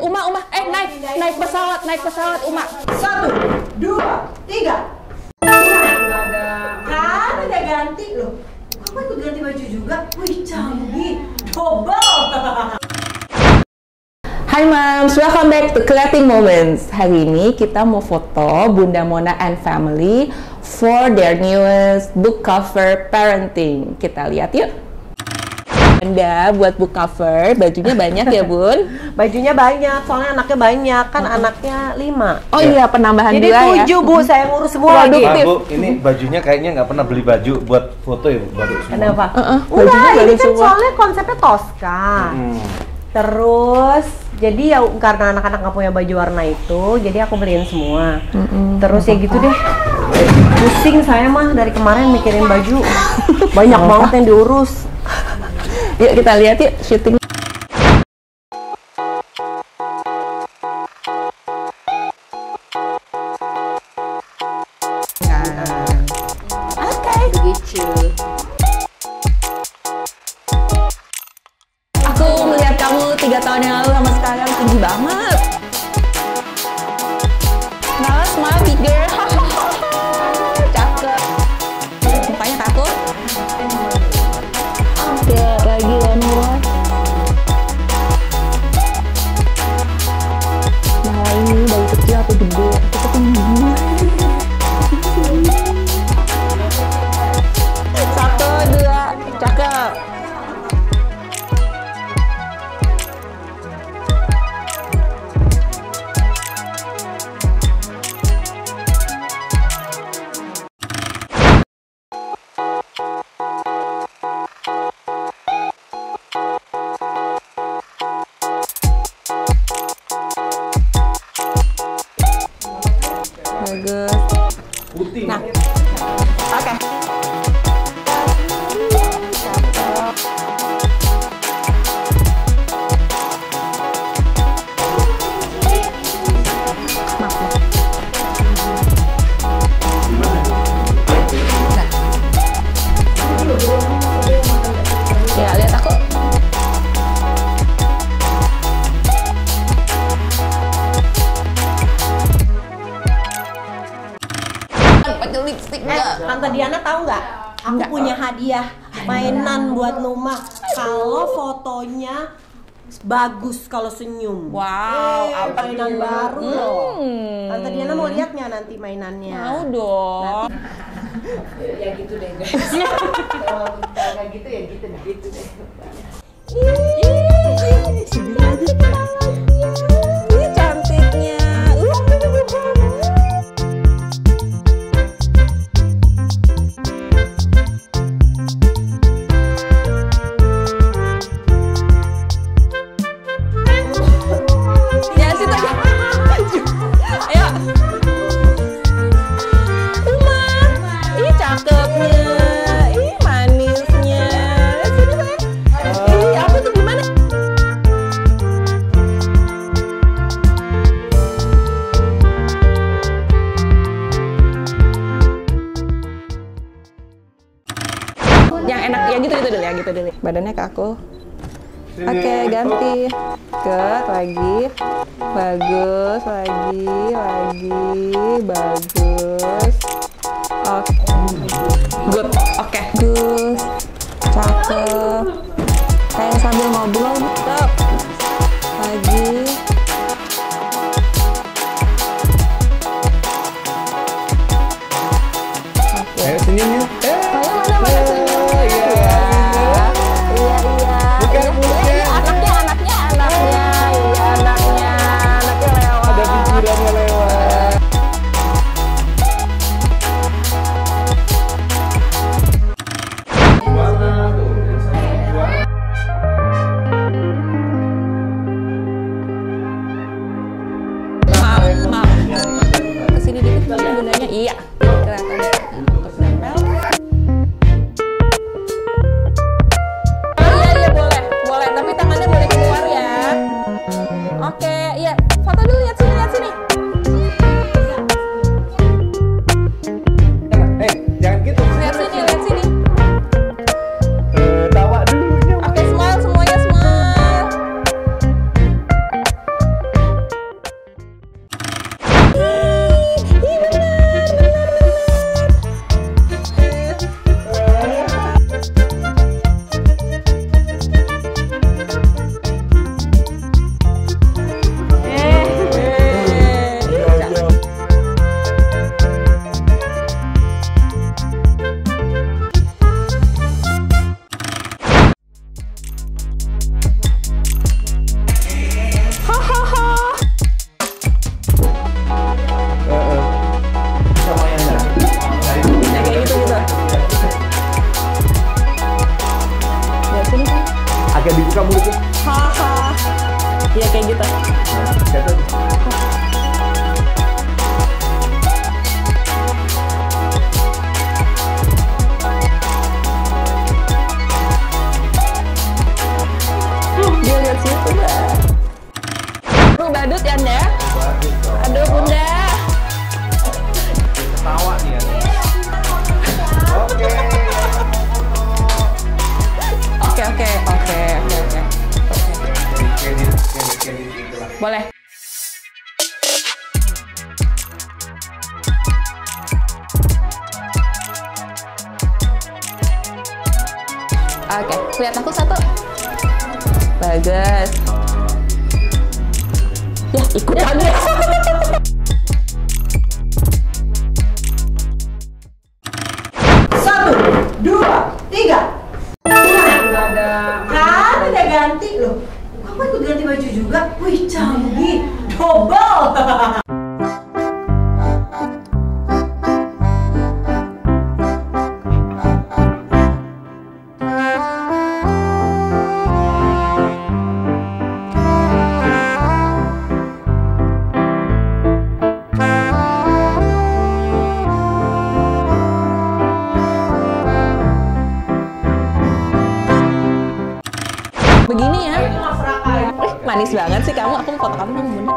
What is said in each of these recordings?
Uma. Naik pesawat, Uma. 1, 2, 3. Kan udah ganti loh. Kamu ikut ganti baju juga? Wih, canggih. Double. Hai Moms, welcome back to Creating Moments. Hari ini kita mau foto Bunda Mona and family for their newest book cover parenting. Kita lihat yuk. Anda buat book cover, bajunya banyak ya Bun? Bajunya banyak, soalnya anaknya banyak. Kan anaknya 5. Oh iya, penambahan Jadi 2 ya? 7 Bu, saya ngurus semua lagi. Bu, ini bajunya kayaknya nggak pernah beli baju buat foto ya, baru semua. Kenapa? bajunya Enggak, ini baru kan semua. soalnya konsepnya Tosca. Terus, jadi ya karena anak-anak nggak punya baju warna itu, jadi aku beliin semua. Terus ya gitu deh. Pusing saya mah dari kemarin mikirin baju. Banyak banget yang diurus. Yuk kita lihat yuk syuting. Oke, begitu. Aku melihat kamu 3 tahun yang lalu sama sekarang tinggi banget. Nah, smile bigger. Cakep. Mukanya kaku. Ya, lagi one more. Nah, ini dari kecil atau gede? Kita tinggi. 1, 2, cakep. Bagus. Putih. Nah, oke. Ya, lihat aku. Pakai lipstick enggak? Tante Diana tahu nggak? Aku punya hadiah mainan buat Numa. Kalau fotonya bagus kalau senyum. Wow, apa mainan tuh? baru loh. Tante Diana mau lihat nggak nanti mainannya? Mau dong. Ya gitu deh guys. Kalau nggak gitu ya gitu deh. Ini cantiknya. Ya situ. Ayo. Uma. Ih cakepnya. Ih manisnya. Sini sayang. Ih apa tuh gimana? Yang enak ya gitu dulu. Badannya ke aku. Oke, ganti. Cut lagi. Bagus, lagi. Bagus. Oke. Good. Oke. Bagus. Cakep. Kayak sambil ngobrol, tetap. Lagi. Ayo senyum yuk. Mana senyumnya? Iya. Iya. Bukan mulutnya. Iya, anaknya. Iya, anaknya lewat. Ada pikirannya lewat. Pakai dibuka mulutnya. Haha. Iya kayak gitu. Dia lihat situ, Mbak. Lu badut ya, Anda? Aduh, Bunda. Ketawa nih ya. Oke. Oke. Kredit itulah. Boleh. Oke, lihat aku satu. Bagus. Ya, ikut aja. Satu, dua, tiga. Kan udah ganti loh. Kamu ikut ganti baju juga? Wih, canggih. Double. Begini ya. Manis banget sih kamu. Aku mau foto kamu dong, Bunda.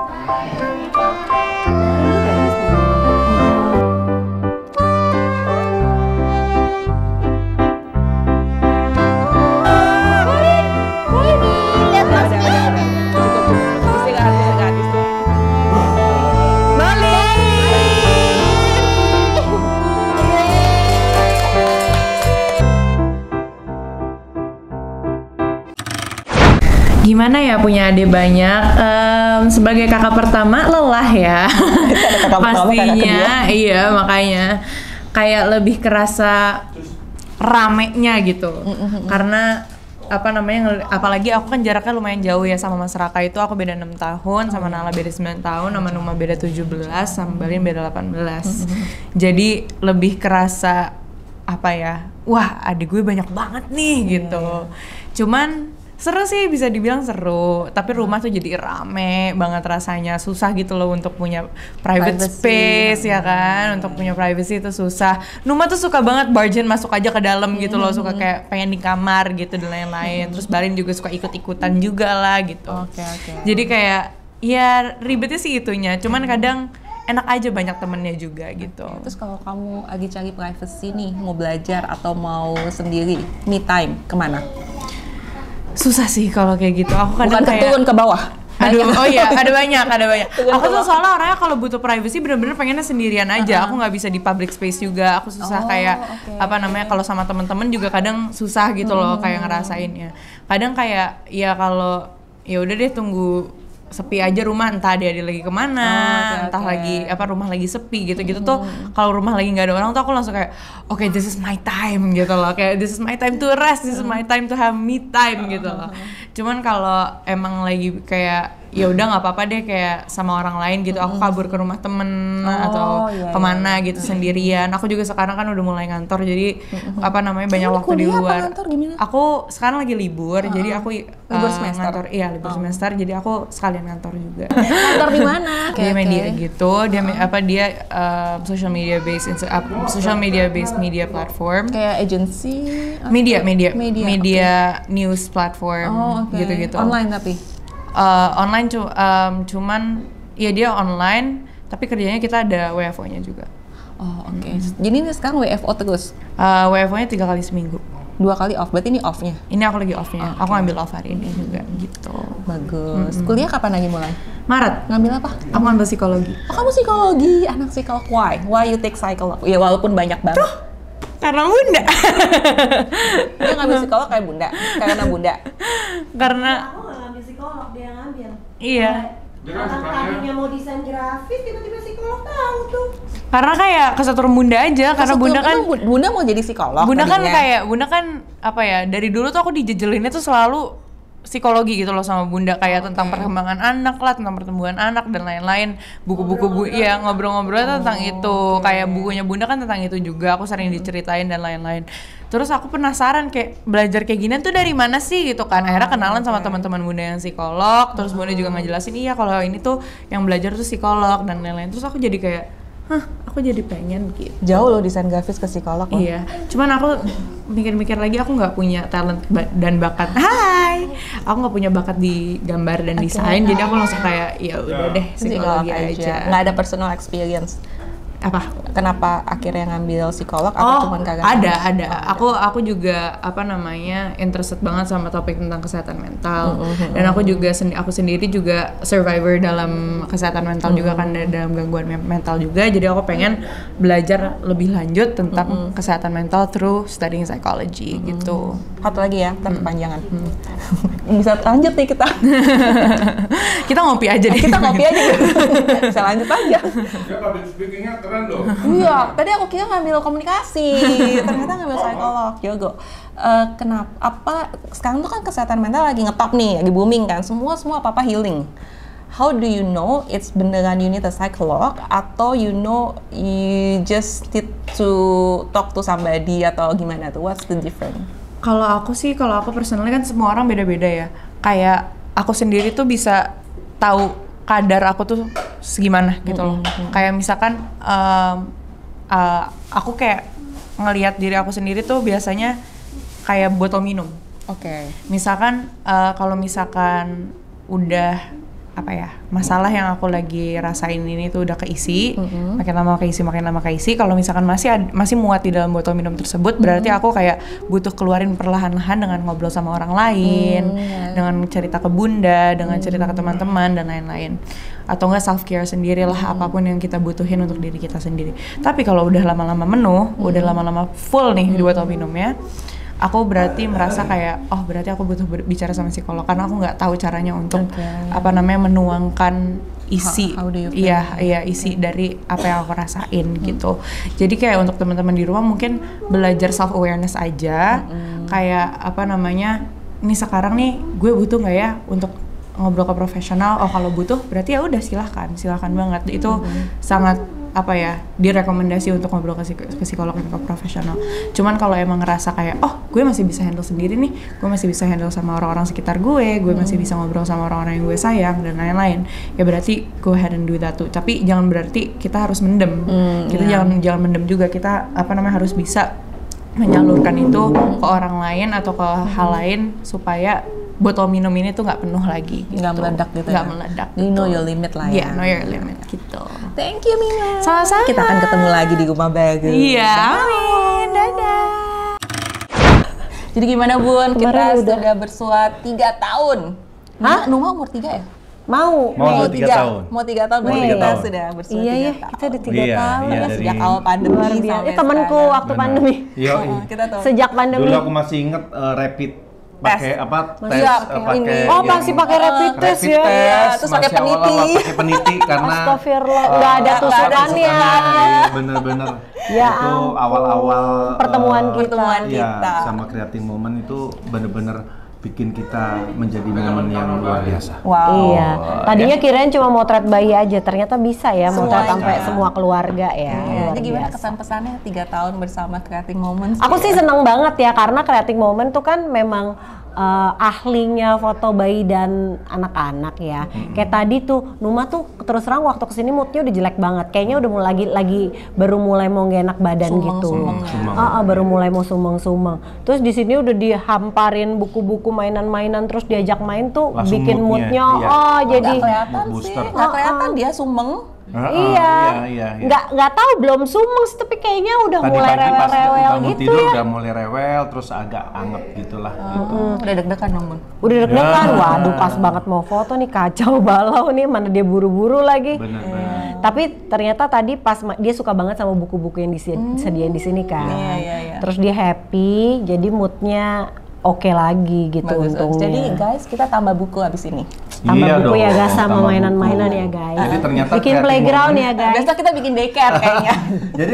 Gimana ya punya adik banyak? Sebagai kakak pertama lelah ya. Pastinya, iya makanya kayak lebih kerasa ramenya gitu. Karena apa namanya, apalagi aku kan jaraknya lumayan jauh ya sama Mas Raka. Itu aku beda 6 tahun, sama Nala beda 9 tahun, sama Numa beda 17, sama Balin beda 18. Jadi lebih kerasa apa ya, wah adik gue banyak banget nih gitu. Cuman seru sih, bisa dibilang seru, tapi rumah tuh jadi rame banget rasanya. Susah gitu loh untuk punya private space ya kan, untuk punya privacy itu susah. Numa tuh suka banget bargain masuk aja ke dalam gitu loh, suka kayak pengen di kamar gitu dan lain-lain. Terus Balin juga suka ikut-ikutan juga lah gitu. Jadi kayak ya ribetnya sih itunya, cuman kadang enak aja banyak temennya juga gitu. Terus kalau kamu lagi cari privacy nih, mau belajar atau mau sendiri, me time, kemana? Susah sih kalau kayak gitu. Aku kadang Bukan kayak turun ke bawah. Aduh, oh iya, ada banyak. Aku tuh bawah. soalnya orangnya kalau butuh privacy bener-bener pengennya sendirian aja. Aku nggak bisa di public space juga. Aku susah kayak apa namanya, kalau sama temen-temen juga kadang susah gitu loh kayak ngerasainnya. Kadang kayak ya kalau ya udah deh tunggu sepi aja rumah, entah dia lagi kemana, entah lagi apa rumah lagi sepi gitu-gitu tuh. Kalau rumah lagi nggak ada orang tuh aku langsung kayak okay, this is my time gitu loh, kayak this is my time to rest, this is my time to have me time gitu loh. Cuman kalau emang lagi kayak ya udah nggak apa-apa deh kayak sama orang lain gitu, aku kabur ke rumah temen atau kemana gitu sendirian. Aku juga sekarang kan udah mulai ngantor, jadi apa namanya banyak waktu di luar. Aku sekarang lagi libur, jadi aku libur semester. ngantor, iya libur semester, jadi aku sekalian ngantor juga. Kantor di mana? Dia media gitu, dia apa dia social media based media platform. Kayak agency? Media Media, news platform gitu-gitu. Online tapi? Online cuman ya dia online, tapi kerjanya kita ada WFO-nya juga. Oh oke. Jadi ini sekarang WFO terus? WFO-nya 3 kali seminggu. 2 kali off, berarti ini off-nya? Ini aku lagi off-nya, aku ngambil off hari ini juga gitu. Bagus. Kuliah kapan lagi mulai? Maret. Ngambil apa? Aku ngambil psikologi. Oh kamu psikologi, anak psikolog. Why you take psychology? Ya walaupun banyak banget. Karena Bunda. Dia ngambil psikolog kayak Bunda, karena Bunda. Karena Aku nggak ngambil psikolog, dia yang ngambil. iya. Orang tadinya mau desain grafis, tiba-tiba psikolog tahu tuh. Karena kayak keseturuan Bunda aja, karena Bunda kan Bunda mau jadi psikolog. Bunda kan tadinya. kayak Bunda kan apa ya, dari dulu tuh aku dijejelinnya tuh selalu psikologi gitu loh sama Bunda, kayak tentang perkembangan anak lah, tentang pertumbuhan anak dan lain-lain. Buku-buku ya ngobrol-ngobrol tentang itu. Kayak bukunya Bunda kan tentang itu juga, aku sering diceritain dan lain-lain. Terus aku penasaran kayak belajar kayak gini tuh dari mana sih gitu kan. Akhirnya kenalan sama teman-teman Bunda yang psikolog, terus Bunda juga ngejelasin iya kalau ini tuh yang belajar tuh psikolog dan lain-lain. Terus aku jadi kayak, aku jadi pengen gitu. Jauh loh desain grafis ke psikolog. Iya, cuman aku mikir-mikir lagi aku nggak punya talent dan bakat. Aku nggak punya bakat di gambar dan desain, jadi aku langsung kayak ya udah deh psikologi aja. Nggak ada personal experience. Apa? Kenapa akhirnya ngambil psikolog atau cuman kagak? Ada. Aku juga interested banget sama topik tentang kesehatan mental. Dan aku juga aku sendiri juga survivor dalam kesehatan mental juga kan, dalam gangguan mental juga. Jadi aku pengen belajar lebih lanjut tentang kesehatan mental through studying psychology gitu. Satu lagi ya, tapi kepanjangan. Bisa lanjut nih kita. Kita ngopi aja deh. Kita ngopi aja. Bisa lanjut aja. Ya, public speaking-nya keren loh. Iya, tadi aku kira ngambil komunikasi, ternyata ngambil psikolog. Yogo, kenapa? Sekarang tuh kan kesehatan mental lagi ngetop nih, lagi booming kan. Semua apa healing. How do you know it's beneran you need a psycholog atau you just need to talk to somebody atau gimana tuh? What's the difference? Kalau aku personally kan semua orang beda-beda ya. Kayak aku sendiri tuh bisa tahu kadar aku tuh segimana gitu loh. Kayak misalkan aku kayak ngelihat diri aku sendiri tuh biasanya kayak botol minum. Oke. Misalkan kalau misalkan udah masalah yang aku lagi rasain ini tuh udah keisi, makin lama keisi. Kalau misalkan masih muat di dalam botol minum tersebut, berarti aku kayak butuh keluarin perlahan-lahan dengan ngobrol sama orang lain, dengan cerita ke Bunda, dengan cerita ke teman-teman dan lain-lain. Atau enggak self care sendiri lah, apapun yang kita butuhin untuk diri kita sendiri. Tapi kalau udah lama-lama menuh, udah lama-lama full nih di botol minumnya, aku berarti merasa kayak berarti aku butuh bicara sama psikolog karena aku nggak tahu caranya untuk menuangkan isi isi dari apa yang aku rasain gitu. Jadi kayak untuk teman-teman di rumah mungkin belajar self awareness aja, kayak ini sekarang nih gue butuh nggak ya untuk ngobrol ke profesional. Kalau butuh berarti ya udah silahkan banget. Itu sangat direkomendasi untuk ngobrol ke psikolog dan ke profesional. Cuman kalau emang ngerasa kayak gue masih bisa handle sendiri nih, gue masih bisa handle sama orang-orang sekitar gue masih bisa ngobrol sama orang-orang yang gue sayang dan lain-lain, ya berarti go ahead and do that too. Tapi jangan berarti kita harus mendem. Kita jangan mendem juga. Kita harus bisa menyalurkan itu ke orang lain atau ke hal lain supaya botol minum ini tuh nggak penuh lagi gitu. Nggak meledak gitu. Nggak meledak You know your limit lah ya. Know your limit gitu. Thank you Mima. Sama-sama. Kita akan ketemu lagi di rumah baru. Iya, amin. Dadah. Jadi gimana Bun? Kita Kemarin sudah bersua 3 tahun. Numa umur 3 ya? Mau 3 tahun. Mau 3 tahun berarti kita sudah bersua 3 tahun. Iya, kita udah 3 tahun. Iya, Sejak awal pandemi sampai Temanku sekarang. waktu pandemi. Iya. Kita tahu. Sejak pandemi. Dulu aku masih inget rapid pakai tes Iya, pakai Oh, masih pakai rapid test ya. Terus pakai masih awal-awal peniti. pakai peniti karena Astagfirullah, nggak ada tusukannya. Iya, bener-bener. Ya Itu awal-awal pertemuan kita sama Creating Moment itu bener-bener bikin kita menjadi momen yang luar biasa. Wow. Iya. Tadinya kirain cuma motret bayi aja, ternyata bisa ya motret sampai semua keluarga ya. Luar Jadi gimana biasa. kesan-pesannya 3 tahun bersama Creating Moments? Aku sih seneng banget ya karena Creating Moment tuh kan memang ahlinya foto bayi dan anak-anak ya. Kayak tadi tuh Numa tuh terus terang waktu kesini moodnya udah jelek banget. Kayaknya udah lagi baru mulai mau gak enak badan gitu. Baru mulai mau sumeng-sumeng. Terus di sini udah dihamparin buku-buku mainan-mainan terus diajak main tuh Langsung bikin moodnya, moodnya iya. jadi Nggak kelihatan sih, booster. nggak kelihatan dia sumeng. iya. Nggak tahu belum sumeng sih, tapi kayaknya udah Tadi mulai pagi pas rewel-rewel bangun gitu tidur ya. udah mulai rewel, terus agak anget gitulah. Udah deg-degan dong Bun. Udah deg-degan, waduh pas banget mau foto nih, kacau balau nih, mana dia buru-buru lagi. Bener-bener. Tapi ternyata tadi pas dia suka banget sama buku-buku yang disediain di sini kan. Iya. Terus dia happy, jadi moodnya oke lagi gitu Bagus. untungnya. Jadi guys, kita tambah buku abis ini. Tambah buku dong, ya guys, sama tambah mainan-mainan buku. ya guys. Jadi ternyata bikin creating playground moment- ya guys. Besok kita bikin daycare kayaknya. Jadi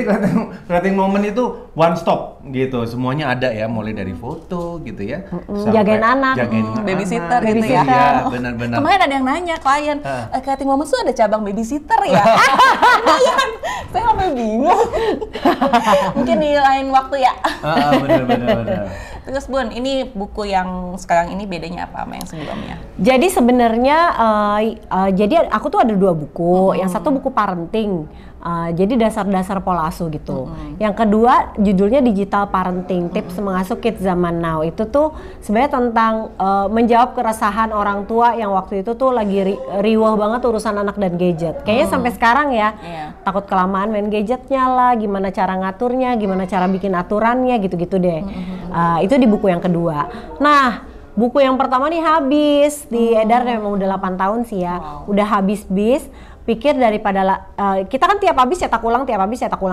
creating moment itu one stop gitu, semuanya ada ya, mulai dari foto gitu ya, sampai jagain anak. jagain Babysitter anak, gitu ya. Iya, benar-benar. Kemarin ada yang nanya klien, Creating Moments tuh ada cabang babysitter ya? Lumayan, saya sampai bingung. Mungkin di lain waktu ya. Benar. Terus Bun, ini buku yang sekarang ini bedanya apa sama yang sebelumnya? Jadi sebenarnya jadi aku tuh ada 2 buku. Yang satu buku parenting. Jadi dasar-dasar pola asuh gitu. Yang kedua judulnya Digital Parenting, Tips Mengasuh Kids Zaman Now. Itu tuh sebenarnya tentang menjawab keresahan orang tua yang waktu itu tuh lagi riwah banget urusan anak dan gadget. Kayaknya sampai sekarang ya, takut kelamaan main gadgetnya lah, gimana cara ngaturnya, gimana cara bikin aturannya gitu-gitu deh. Itu di buku yang kedua. Nah, buku yang pertama nih habis diedar memang udah 8 tahun sih ya. Udah habis-bis. Pikir daripada kita kan tiap habis cetak ulang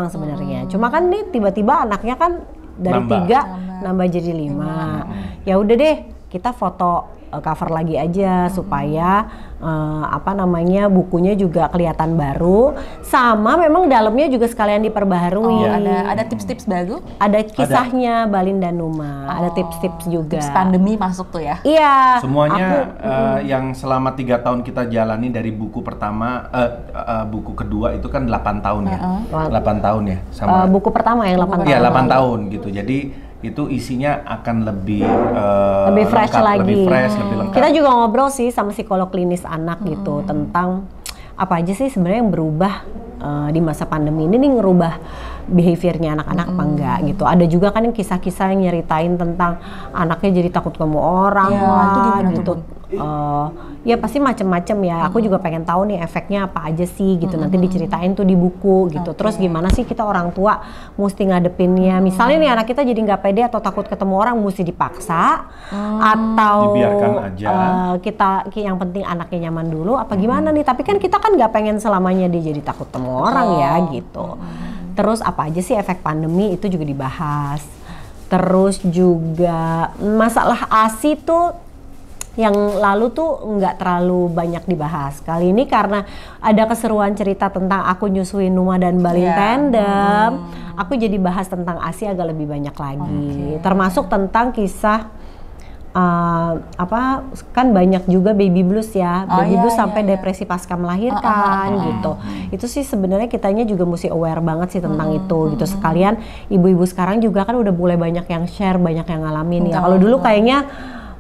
sebenarnya. Cuma kan nih tiba-tiba anaknya kan dari 3 nambah jadi 5. Ya udah deh, kita foto cover lagi aja supaya bukunya juga kelihatan baru, sama memang dalamnya juga sekalian diperbaharui. Ada tips-tips baru? Ada kisahnya Balin dan Numa, ada tips-tips juga. Tips pandemi masuk tuh ya? Iya. Semuanya yang selama 3 tahun kita jalani dari buku pertama, buku kedua itu kan 8 tahun ya, 8 tahun ya. Sama buku pertama yang 8 tahun. Iya 8 tahun gitu. Jadi itu isinya akan lebih fresh lengkap, lagi. lebih fresh, lebih lengkap. Kita juga ngobrol sih sama psikolog klinis anak gitu tentang apa aja sih sebenarnya yang berubah di masa pandemi ini nih, ngerubah behaviornya anak-anak apa enggak gitu. Ada juga kan yang kisah-kisah yang nyeritain tentang anaknya jadi takut ketemu orang itu gimana gitu. Ya pasti macem-macem ya. Aku juga pengen tahu nih efeknya apa aja sih gitu. Nanti diceritain tuh di buku gitu. Terus gimana sih kita orang tua mesti ngadepinnya. Misalnya nih anak kita jadi nggak pede atau takut ketemu orang, mesti dipaksa atau dibiarkan aja. Kita yang penting anaknya nyaman dulu apa gimana nih. Tapi kan kita kan nggak pengen selamanya dia jadi takut ketemu orang ya gitu. Terus apa aja sih efek pandemi itu juga dibahas. Terus juga masalah ASI tuh yang lalu tuh nggak terlalu banyak dibahas. Kali ini karena ada keseruan cerita tentang aku nyusuin Numa dan Balin tandem, aku jadi bahas tentang ASI agak lebih banyak lagi. Termasuk tentang kisah kan banyak juga baby blues ya, baby blues sampai depresi pasca melahirkan gitu. Itu sih sebenarnya kitanya juga mesti aware banget sih tentang itu gitu. Sekalian ibu-ibu sekarang juga kan udah mulai banyak yang share, banyak yang ngalamin ya. Kalau dulu kayaknya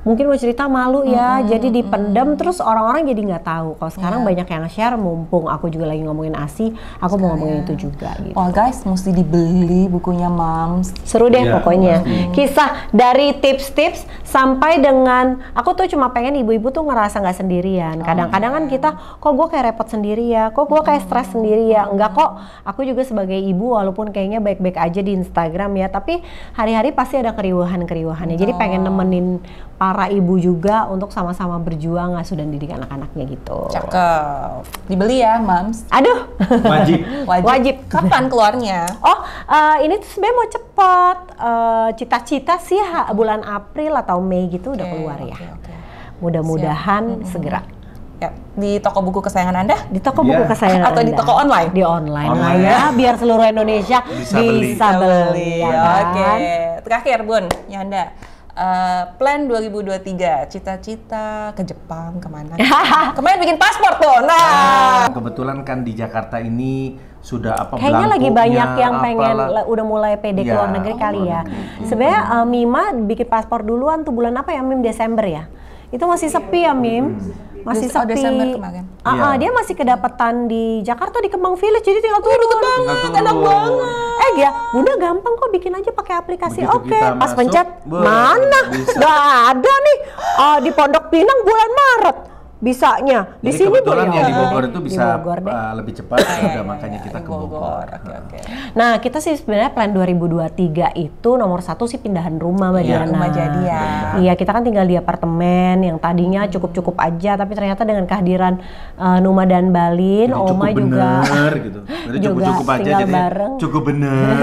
mungkin mau cerita malu ya, jadi dipendam terus orang-orang jadi nggak tahu. Kalau sekarang banyak yang share, mumpung aku juga lagi ngomongin ASI, aku mau ngomongin itu juga gitu. Wah guys, mesti dibeli bukunya Moms. Seru deh pokoknya. Kisah dari tips-tips sampai dengan, aku tuh cuma pengen ibu-ibu tuh ngerasa nggak sendirian. Kadang-kadang kan kita, kok gue kayak repot sendiri ya, kok gue kayak stres sendiri ya. Enggak kok, aku juga sebagai ibu walaupun kayaknya baik-baik aja di Instagram ya, tapi hari-hari pasti ada keriuhan-keriuhannya. Jadi pengen nemenin para ibu juga untuk sama-sama berjuang ngasuh dan didik anak-anaknya gitu. Cakep. Dibeli ya, Moms. Aduh. Wajib. Kapan keluarnya? Ini tuh sebenarnya mau cepet. Cita-cita sih bulan April atau Mei gitu udah keluar ya. Mudah-mudahan segera. Ya, di toko buku kesayangan Anda? Di toko buku kesayangan Atau Anda. di toko online? Di online lah ya, biar seluruh Indonesia bisa beli. Ya kan? Oke. Terakhir Bun, Yanda. Plan 2023, cita-cita ke Jepang kemana? Kemarin bikin paspor tuh. Nah, kebetulan kan di Jakarta ini sudah kayaknya lagi banyak yang pengen udah mulai pede ke luar negeri kali ya. Sebenarnya Mima bikin paspor duluan tuh bulan apa ya, Mim? Desember ya. Itu masih sepi ya, Mim. Masih sepi. Desember kemarin. Dia masih kedapatan di Jakarta di Kemang Village, jadi tinggal turun. Deket banget, enak banget. Ya, Bunda gampang kok bikin aja pakai aplikasi. Begitu Oke, kita pas masuk, pencet mana? Nggak ada nih. Di Pondok Pinang bulan Maret bisanya. Di Jadi sini kebetulan boleh. yang di Bogor itu bisa Bogor deh. lebih cepat, udah makanya kita ke Bogor. Oke. Nah, kita sih sebenarnya plan 2023 itu nomor 1 sih pindahan rumah, Mbak Diana. Rumah jadi ya. Iya, kita kan tinggal di apartemen yang tadinya cukup-cukup aja, tapi ternyata dengan kehadiran Numa dan Balin, Jadi Oma cukup juga bener gitu. Jadi juga cukup aja tinggal jadi bareng. cukup bener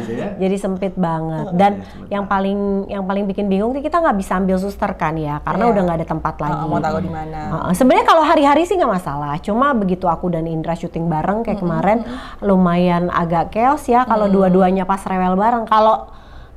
gitu ya. Jadi sempit banget. Dan yang paling bikin bingung sih kita nggak bisa ambil suster kan ya, karena udah nggak ada tempat lagi. Mau taruh di mana? Sebenarnya kalau hari-hari sih nggak masalah. Cuma begitu aku dan Indra syuting bareng kayak kemarin, lumayan agak chaos ya kalau dua-duanya pas rewel bareng. Kalau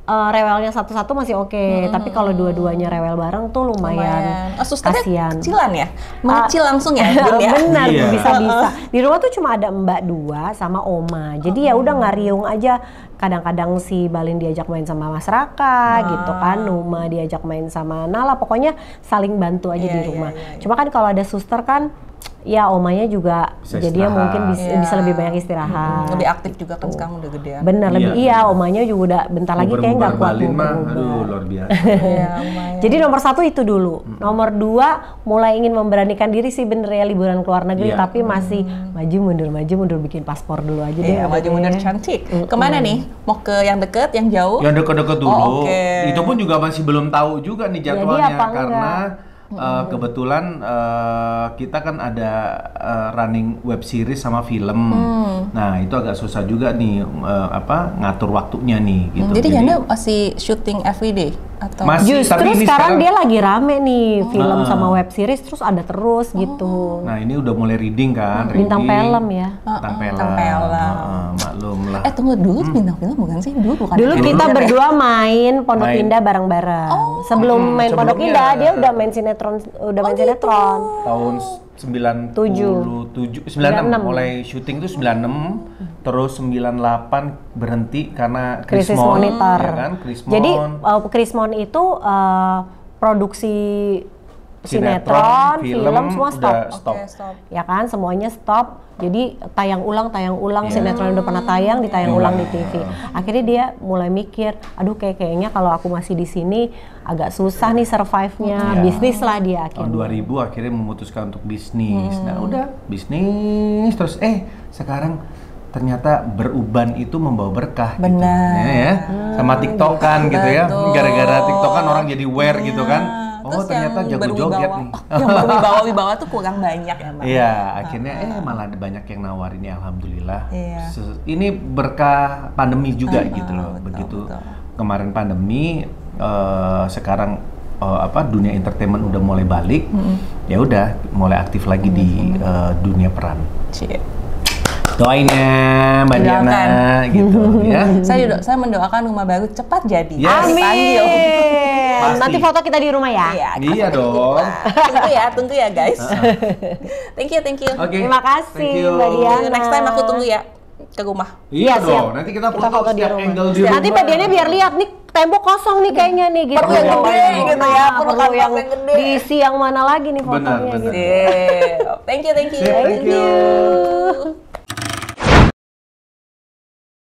rewelnya satu-satu masih oke, tapi kalau dua-duanya rewel bareng tuh lumayan Susternya kasihan. kecilan ya? Mengecil langsung ya, Bun ya? Benar, Iya. bisa-bisa. Di rumah tuh cuma ada mbak 2 sama oma. Jadi ya udah ngariung aja. Kadang-kadang si Balin diajak main sama Mas Raka gitu kan, Numa diajak main sama Nala. Pokoknya saling bantu aja di rumah. Cuma kan kalau ada suster kan, ya omanya juga Bisa jadinya istirahat. mungkin bisa lebih banyak istirahat. Lebih aktif juga kan sekarang udah gedean. Bener, lebih Iya. omanya juga udah bentar lagi kayak nggak kuat Balin mah, nguber-nguber. aduh luar biasa. Iya, lumayan. Jadi nomor 1 itu dulu. Nomor 2 mulai ingin memberanikan diri sih bener ya liburan ke luar negeri, Iya. tapi masih maju mundur bikin paspor dulu aja deh. Iya, maju mundur cantik. Kemana nih? Mau ke yang deket, yang jauh? Yang deket-deket dulu. Oh, oke. Itu pun juga masih belum tahu juga nih Jadi jadwalnya apa karena kebetulan kita kan ada running web series sama film. Nah, itu agak susah juga nih ngatur waktunya nih gitu. Jadi Janda masih syuting everyday atau? Masih, Justru tapi ini sekarang dia lagi rame nih film sama web series terus ada terus gitu. Nah, ini udah mulai reading kan, Bintang reading. film ya. Bintang film. Bintang film. Maklum lah. Tunggu dulu, bintang film bukan sih? Dulu bukan. Dulu Dulu kita ya? berdua main Pondok Main. Indah bareng-bareng. Sebelum main Pondok sebelumnya. Indah dia udah main sinetron, sinetron. Tahun 96 mulai syuting tuh 96, terus 98 berhenti karena Krisis Krismon, Monitor. ya kan? Krismon. Jadi Krismon itu produksi sinetron, film semua stop. udah stop. Oke, stop. Ya kan, semuanya stop. Jadi tayang ulang sinetron yang udah pernah tayang ditayang ulang di TV. Akhirnya dia mulai mikir, aduh kayaknya kalau aku masih di sini agak susah nih survive-nya. Bisnis lah dia Tahun akhirnya. 2000 akhirnya memutuskan untuk bisnis. Nah, udah bisnis terus sekarang ternyata beruban itu membawa berkah gitu. Benar. Ya. Sama TikTok kan gitu ya. Betul. Gara-gara TikTok kan orang jadi aware gitu kan. Oh, Terus ternyata yang jago berwibawa- joget nih. Yang berwibawa tuh kurang banyak ya, Mbak. Iya, akhirnya malah ada banyak yang nawarin ya, alhamdulillah. Iya. Ini berkah pandemi juga gitu loh. betul, Begitu betul. kemarin pandemi, sekarang dunia entertainment udah mulai balik, ya udah mulai aktif lagi di dunia peran. Cie. Doain ya Mbak Diana Doakan. gitu ya. Saya mendoakan rumah baru cepat jadi. Yes. Dipanggil. Pasti. Nanti foto kita di rumah ya. Iya, Iya kita dong. tunggu ya guys. Thank you. Oke. Terima kasih, thank you. Mbak Diana. Next time aku tunggu ya ke rumah. Iya Iya, dong. siap. Nanti kita Kita foto foto di setiap rumah. angle di rumah. Nanti Mbak Diana biar lihat nih tembok kosong nih kayaknya nih gitu. Perlu yang gede gitu ya, perlu Perlu yang kanvas yang gede. diisi yang mana lagi nih Benar, fotonya benar. gitu. Thank you. Thank you. Thank you.